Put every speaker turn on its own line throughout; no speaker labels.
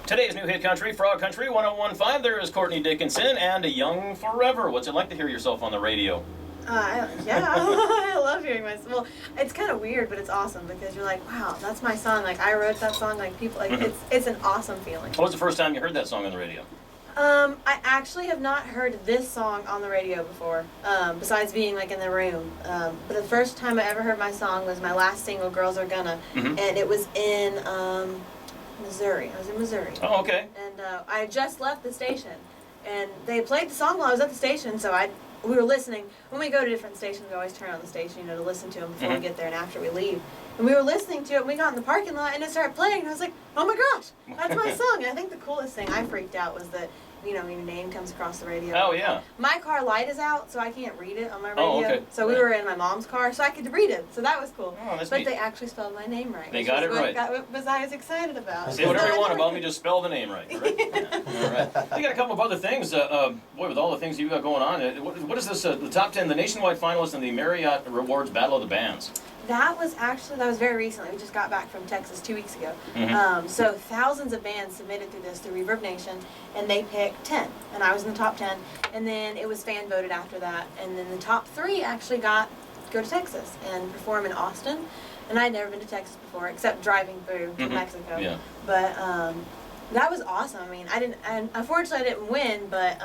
Today's new hit country, Frog Country 1015. There is Courtney Dickinson and Young Forever. What's it like to hear yourself on the radio?
Yeah, I love hearing myself. Well, it's kind of weird, but it's awesome because you're like, wow, that's my song. Like, I wrote that song. Like, people, like, it's an awesome feeling.
What was the first time you heard that song on the radio?
I actually have not heard this song on the radio before, besides being, like, in the room. But the first time I ever heard my song was my last single, Girls Are Gonna, and it was in Missouri. I was in Missouri.
Oh, okay.
And I had just left the station, and they played the song while I was at the station, so we were listening. When we go to different stations, we always turn on the station, to listen to them before we get there and after we leave. And we were listening to it, and we got in the parking lot, and it started playing, and I was like, oh my gosh, that's my song. And I think the coolest thing I freaked out was that, your name comes across the radio.
Oh, yeah.
My car light is out, so I can't read it on my radio.
Oh, okay.
So we were in my mom's car, so I could read it. So that was cool.
Oh, that's
but
neat.
they actually spelled my name right.
They got it right.
What I was excited about.
Say whatever you want about me, just spell the name right. All right. All right. You got a couple of other things. Boy, with all the things you got going on, what is this? The top 10, the nationwide finalists in the Marriott Rewards Battle of the Bands.
That was very recently. We just got back from Texas 2 weeks ago. So thousands of bands submitted through Reverb Nation, and they picked 10, and I was in the top 10. And then it was fan voted after that, and then the top 3 actually got to go to Texas and perform in Austin. And I'd never been to Texas before, except driving through to Mexico.
Yeah.
But that was awesome. I mean, unfortunately I didn't win, but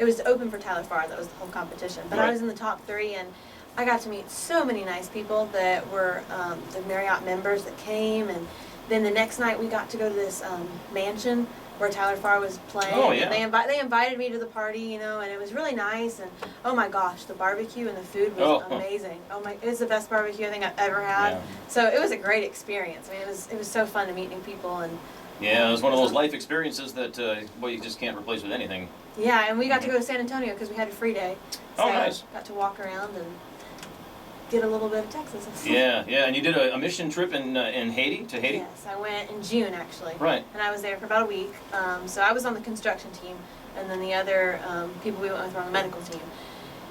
it was open for Tyler Farr. That was the whole competition. But I was in the top 3, and I got to meet so many nice people that were the Marriott members that came, and then the next night we got to go to this mansion where Tyler Farr was playing.
Oh, yeah.
And they invited me to the party, and it was really nice. And oh my gosh, the barbecue and the food was amazing. It was the best barbecue I think I've ever had.
Yeah.
So it was a great experience. I mean, it was so fun to meet new people and.
Yeah, it was one of those life experiences that you just can't replace with anything.
Yeah, and we got to go to San Antonio because we had a free day. So
nice.
Got to walk around and get a little bit of Texas.
Yeah, and you did a mission trip in Haiti, to Haiti?
Yes, I went in June actually.
Right.
And I was there for about a week. So I was on the construction team, and then the other people we went with were on the medical team.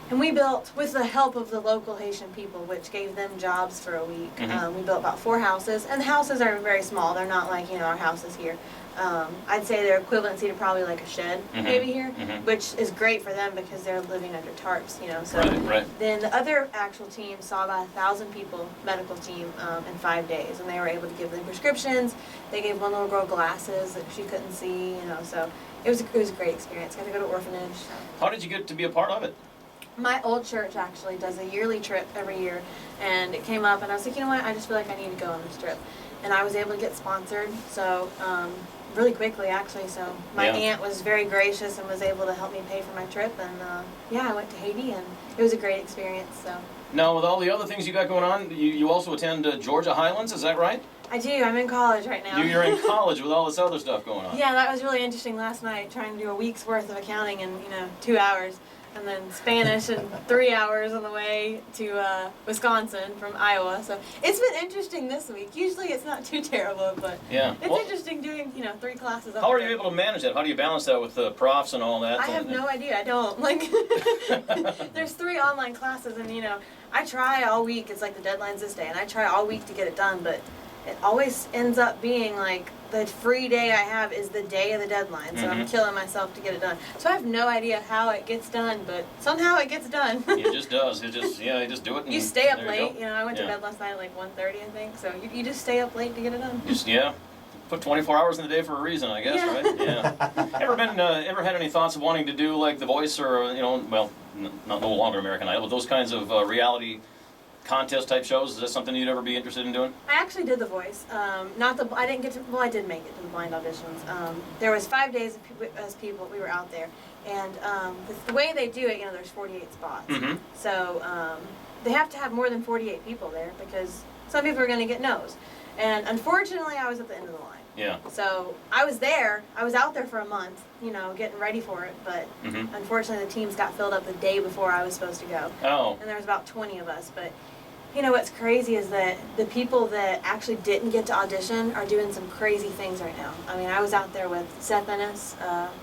And we built, with the help of the local Haitian people, which gave them jobs for a week, we built about 4 houses. And the houses are very small. They're not like, our houses here. I'd say they're equivalency to probably like a shed maybe here, which is great for them because they're living under tarps, So
Right.
then the other actual team saw about 1,000 people, medical team, in 5 days. And they were able to give them prescriptions. They gave one little girl glasses that she couldn't see, So it was a great experience. Got to go to orphanage.
How did you get to be a part of it?
My old church actually does a yearly trip every year, and it came up, and I was like, you know what, I just feel like I need to go on this trip. And I was able to get sponsored, so really quickly actually, so my aunt was very gracious and was able to help me pay for my trip, and I went to Haiti, and it was a great experience. So.
Now, with all the other things you got going on, you also attend Georgia Highlands, is that right?
I do. I'm in college right now.
You're in college with all this other stuff going on.
Yeah, that was really interesting last night, trying to do a week's worth of accounting in 2 hours. And then Spanish in 3 hours on the way to Wisconsin from Iowa. So it's been interesting this week. Usually it's not too terrible, but it's interesting doing 3 classes.
How are you able to manage that? How do you balance that with the profs and all that?
I have no idea. I don't. There's 3 online classes, and I try all week. It's like the deadline's this day, and I try all week to get it done, but it always ends up being like the free day I have is the day of the deadline, so I'm killing myself to get it done. So I have no idea how it gets done, but somehow it gets done.
It just does. You just do it. And
you stay up late.
you
I went to bed last night at like 1:30, I think. So you just stay up late to get it done.
Put 24 hours in the day for a reason, I guess, right? Yeah. Ever had any thoughts of wanting to do like The Voice or not no longer American Idol, but those kinds of reality contest type shows? Is that something you'd ever be interested in doing?
I actually did The Voice. I didn't get to. Well, I did make it to the blind auditions. There was 5 days as people. We were out there, and the way they do it, there's 48 spots. So they have to have more than 48 people there because some people are going to get no's. And unfortunately, I was at the end of the line.
Yeah.
So I was there. I was out there for a month, getting ready for it. But unfortunately, the teams got filled up the day before I was supposed to go.
Oh.
And there was about 20 of us. But what's crazy is that the people that actually didn't get to audition are doing some crazy things right now. I mean, I was out there with Seth Ennis,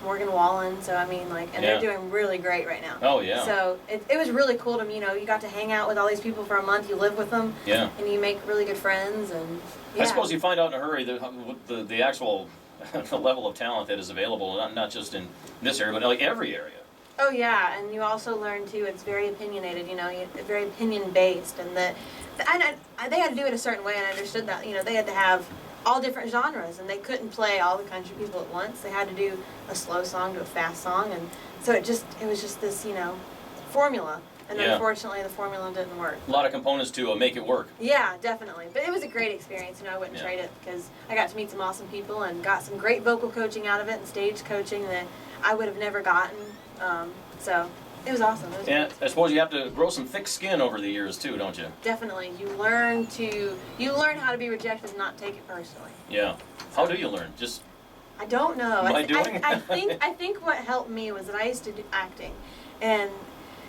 Morgan Wallen. So they're doing really great right now.
Oh yeah.
So it was really cool to me. You got to hang out with all these people for a month. You live with them.
Yeah.
And you make really good friends and.
I suppose you find out in a hurry what the actual the level of talent that is available, not just in this area, but like every area.
Oh yeah, and you also learn too. It's very opinionated, very opinion based, and they had to do it a certain way, and I understood that. They had to have all different genres, and they couldn't play all the country people at once. They had to do a slow song to a fast song, and so it was just this formula. And unfortunately, the formula didn't work.
A lot of components to make it work.
Yeah, definitely. But it was a great experience. I wouldn't trade it because I got to meet some awesome people and got some great vocal coaching out of it and stage coaching that I would have never gotten. So it was awesome. It was
and I suppose you have to grow some thick skin over the years too, don't you?
Definitely. You learn how to be rejected and not take it personally.
Yeah. How do you learn? Just
I don't know.
By doing?
I think what helped me was that I used to do acting, and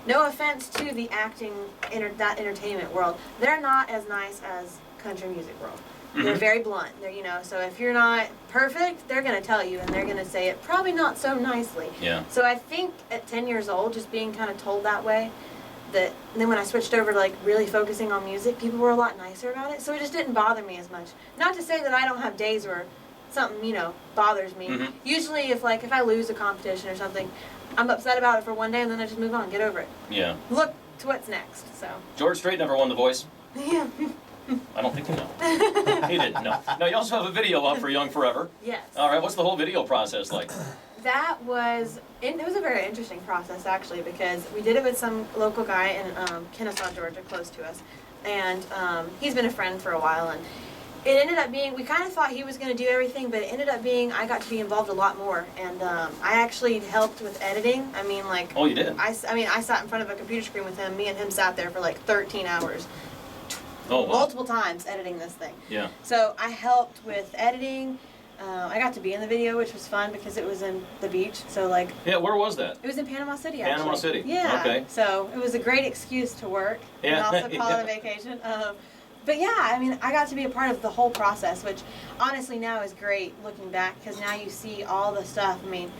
no offense to the acting that entertainment world, they're not as nice as country music world. They're very blunt. So if you're not perfect, they're going to tell you, and they're going to say it probably not so nicely.
Yeah.
So I think at 10 years old, just being kind of told that way, and then when I switched over to really focusing on music, people were a lot nicer about it. So it just didn't bother me as much. Not to say that I don't have days where something bothers me. Usually if I lose a competition or something, I'm upset about it for one day, and then I just move on, get over it.
Yeah.
Look to what's next. So.
George Strait never won The Voice.
Yeah.
I don't think you know. He didn't, no. Now, you also have a video up for Young Forever.
Yes.
All right, what's the whole video process like?
It was a very interesting process, actually, because we did it with some local guy in Kennesaw, Georgia, close to us. And he's been a friend for a while, and it ended up being, we kind of thought he was going to do everything, but it ended up being, I got to be involved a lot more. And I actually helped with editing.
Oh, you did?
I sat in front of a computer screen with him. Me and him sat there for 13 hours.
Oh, wow.
Multiple times editing this thing.
Yeah.
So I helped with editing. I got to be in the video, which was fun because it was in the beach. So
Yeah, where was that?
It was in Panama City, actually.
Panama City.
Yeah.
Okay.
So it was a great excuse to work and also call it a vacation. But yeah, I got to be a part of the whole process, which honestly now is great looking back because now you see all the stuff. In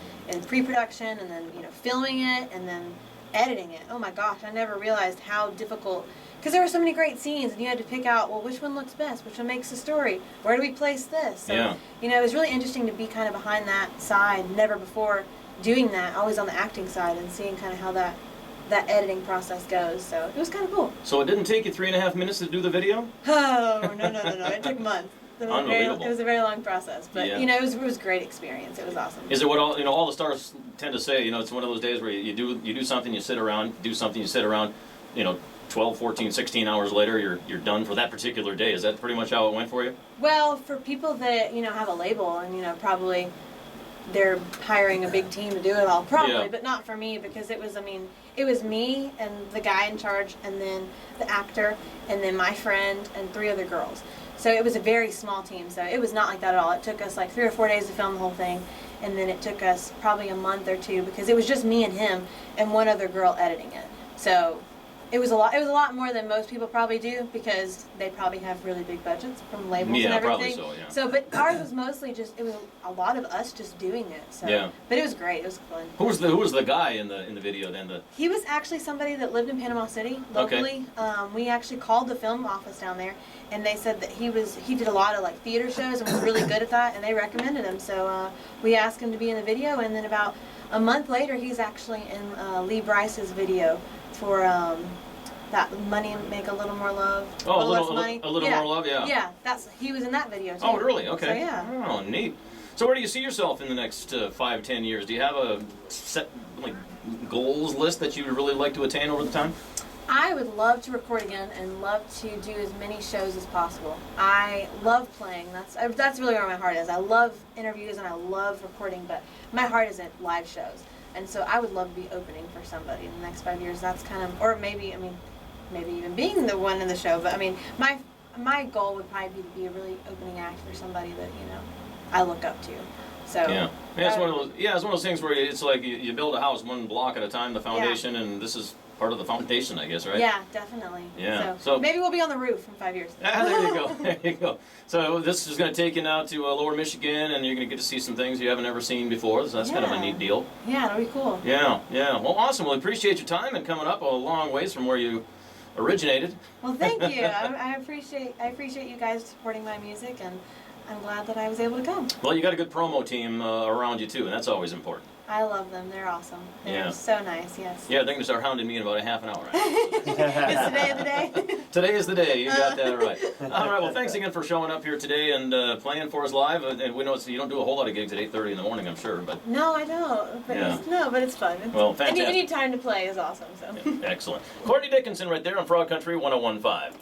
pre-production and then filming it and then editing it. Oh my gosh, I never realized how difficult. Because there were so many great scenes, and you had to pick out, well, which one looks best, which one makes the story, where do we place this? So,
yeah.
It was really interesting to be kind of behind that side, never before doing that, always on the acting side, and seeing kind of how that editing process goes. So it was kind of cool.
So it didn't take you 3.5 minutes to do the video?
Oh, no. It took months.
Unbelievable.
It was a very long process, but
yeah.
it was a great experience. It was awesome.
Is it what all the stars tend to say? It's one of those days where you do something, you sit around, do something, you sit around, 12, 14, 16 hours later, you're done for that particular day. Is that pretty much how it went for you?
Well, for people that, have a label and, probably they're hiring a big team to do it all, probably,
yeah.
But not for me because it was me and the guy in charge and then the actor and then my friend and 3 other girls. So it was a very small team, so it was not like that at all. It took us 3 or 4 days to film the whole thing, and then it took us probably a month or 2 because it was just me and him and one other girl editing it. So it was a lot more than most people probably do because they probably have really big budgets from labels and everything.
Probably so, yeah.
So, but ours was mostly it was a lot of us just doing it. So,
yeah.
But it was great. It was fun.
Who was the guy in the video then?
He was actually somebody that lived in Panama City locally. Okay. We actually called the film office down there, and they said that he did a lot of theater shows and was really good at that, and they recommended him. So we asked him to be in the video, and then about a month later, he's actually in Lee Bryce's video for that Money Make a Little More Love.
Oh,
Less Money.
A little more love, yeah.
Yeah, he was in that video too.
Oh, really? Okay.
So, yeah.
Oh, neat. So where do you see yourself in the next 5, 10 years? Do you have a set goals list that you would really like to attain over the time?
I would love to record again and love to do as many shows as possible. I love playing. That's really where my heart is. I love interviews and I love recording, but my heart is at live shows. And so I would love to be opening for somebody in the next 5 years. That's kind of, or maybe even being the one in the show. But my goal would probably be to be a really opening act for somebody that I look up to. So
yeah, it's one of those. Yeah, it's one of those things where it's like you build a house one block at a time, the foundation, and this is part of the foundation, I guess, right?
Yeah, definitely.
Yeah.
So maybe we'll be on the roof in 5 years.
Ah, there you go. There you go. So this is going to take you now to Lower Michigan, and you're going to get to see some things you haven't ever seen before. So that's kind of a neat deal.
Yeah, that'll be cool.
Yeah, yeah. Well, awesome. Well, appreciate your time and coming up a long ways from where you originated.
Well, thank you. I appreciate you guys supporting my music, and I'm glad that I was able to come.
Well, you got a good promo team around you too, and that's always important.
I love them. They're awesome. They're so nice, yes.
Yeah, they're going to start hounding me in about a half an hour.
It's the day of the day.
Today is the day. You got that right. All right. Well, thanks again for showing up here today and playing for us live. And we know you don't do a whole lot of gigs at 8:30 in the morning, I'm sure. But
no, I don't. But but it's fun.
Well, fantastic.
Any time to play is awesome. So.
Yeah, excellent. Courtney Dickinson right there on Frog Country 101.5.